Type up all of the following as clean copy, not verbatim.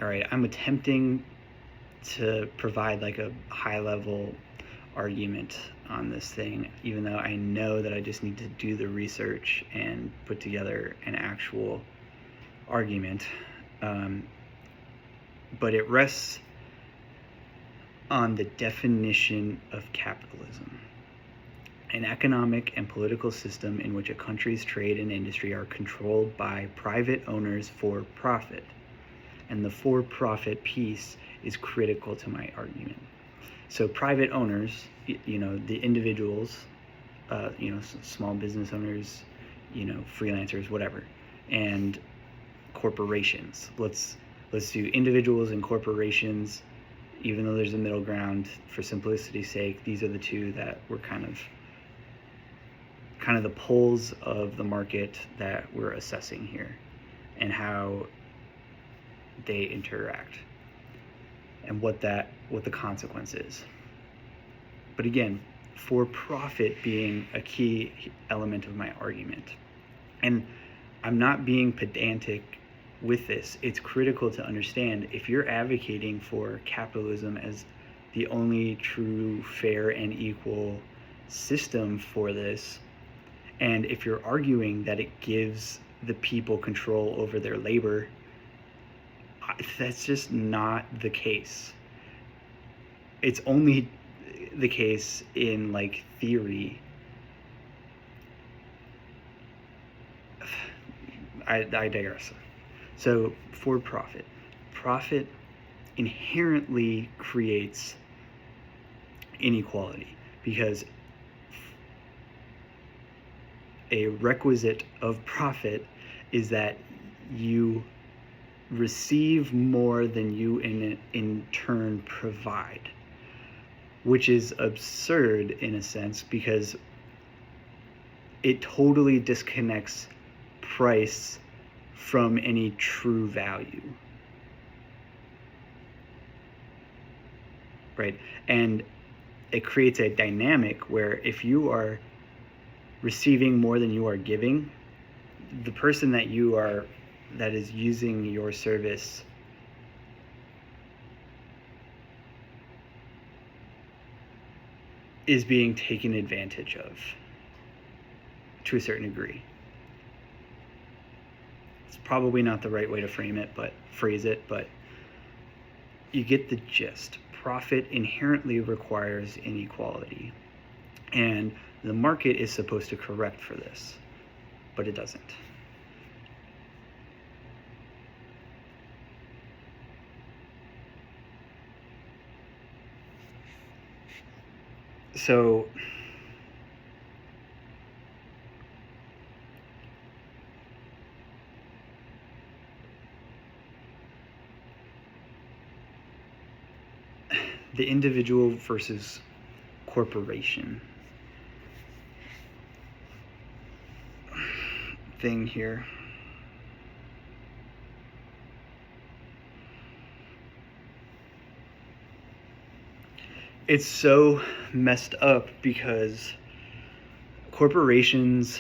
all right, I'm attempting to provide like a high level argument on this thing, even though I know that I just need to do the research and put together an actual argument. But it rests on the definition of capitalism, an economic and political system in which a country's trade and industry are controlled by private owners for profit. And the for-profit piece is critical to my argument. So private owners, the individuals, small business owners, freelancers, whatever, and corporations. Let's do individuals and corporations, even though there's a middle ground. For simplicity's sake, these are the two that were kind of the poles of the market that we're assessing here, and how they interact, and what the consequence is. But again, for profit being a key element of my argument. And I'm not being pedantic with this. It's critical to understand, if you're advocating for capitalism as the only true, fair, and equal system for this, and if you're arguing that it gives the people control over their labor, that's just not the case. It's only the case in like theory. I digress. So for profit inherently creates inequality, because a requisite of profit is that you receive more than you in turn provide, which is absurd in a sense, because it totally disconnects price from any true value, right? And it creates a dynamic where if you are receiving more than you are giving, the person that is using your service is being taken advantage of to a certain degree. It's probably not the right way to phrase it, but you get the gist. Profit inherently requires inequality, and the market is supposed to correct for this, but it doesn't. So the individual versus corporation thing here. It's so messed up because corporations,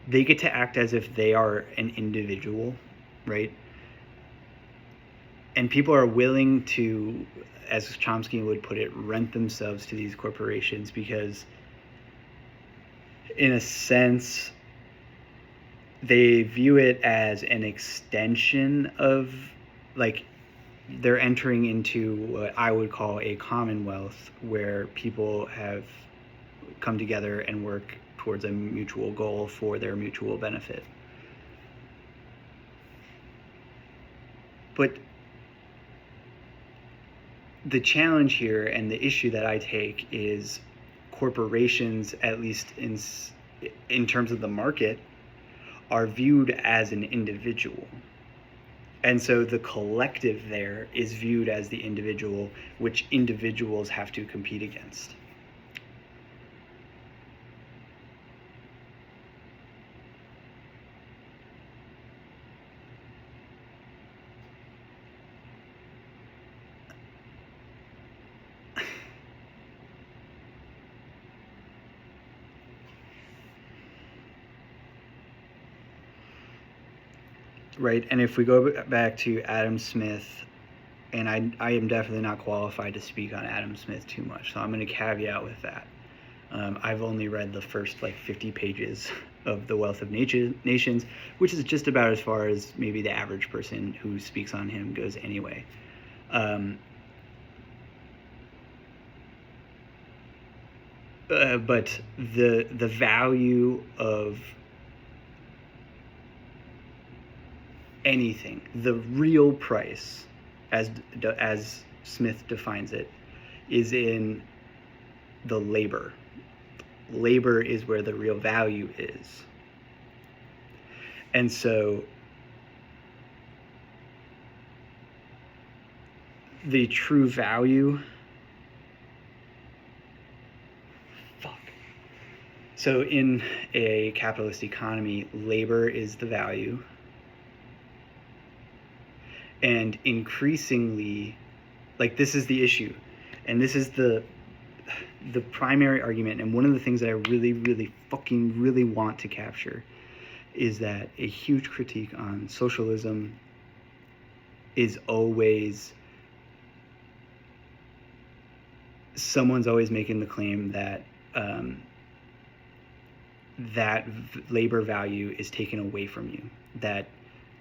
they get to act as if they are an individual, right? And people are willing to, as Chomsky would put it, rent themselves to these corporations because, in a sense, they view it as an extension of, like, they're entering into what I would call a commonwealth, where people have come together and work towards a mutual goal for their mutual benefit. But the challenge here, and the issue that I take, is corporations, at least in terms of the market, are viewed as an individual. And so the collective there is viewed as the individual, which individuals have to compete against. right? And if we go back to Adam Smith, and I am definitely not qualified to speak on Adam Smith too much, so I'm going to caveat with that. I've only read the first like 50 pages of The Wealth of Nations, which is just about as far as maybe the average person who speaks on him goes anyway. But the value of anything, the real price, as Smith defines it, is in the labor. Labor is where the real value is. And so the true value, so in a capitalist economy, labor is the value. And increasingly, like, this is the issue, and this is the primary argument, and one of the things that I really want to capture is that a huge critique on socialism is always, someone's always making the claim that that labor value is taken away from you, that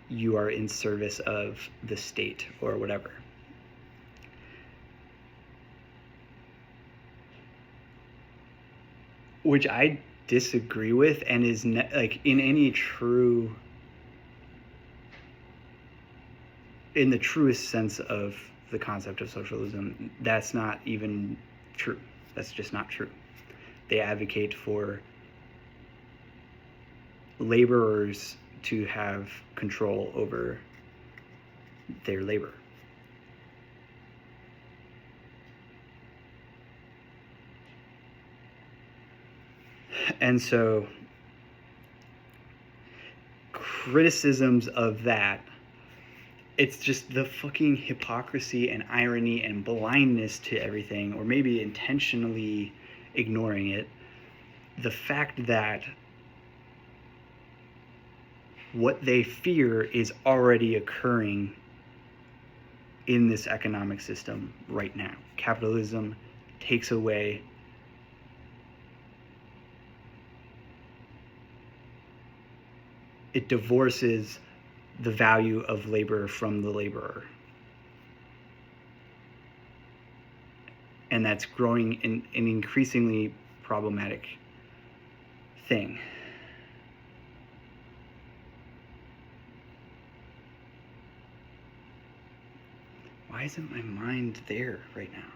you are in service of the state or whatever. Which I disagree with, and is like, in any true, in the truest sense of the concept of socialism, that's not even true. That's just not true. They advocate for laborers to have control over their labor. And so criticisms of that, it's just the fucking hypocrisy and irony and blindness to everything, or maybe intentionally ignoring it. The fact that what they fear is already occurring in this economic system right now. Capitalism takes away it divorces the value of labor from the laborer. And that's growing in an increasingly problematic thing. Why isn't my mind there right now?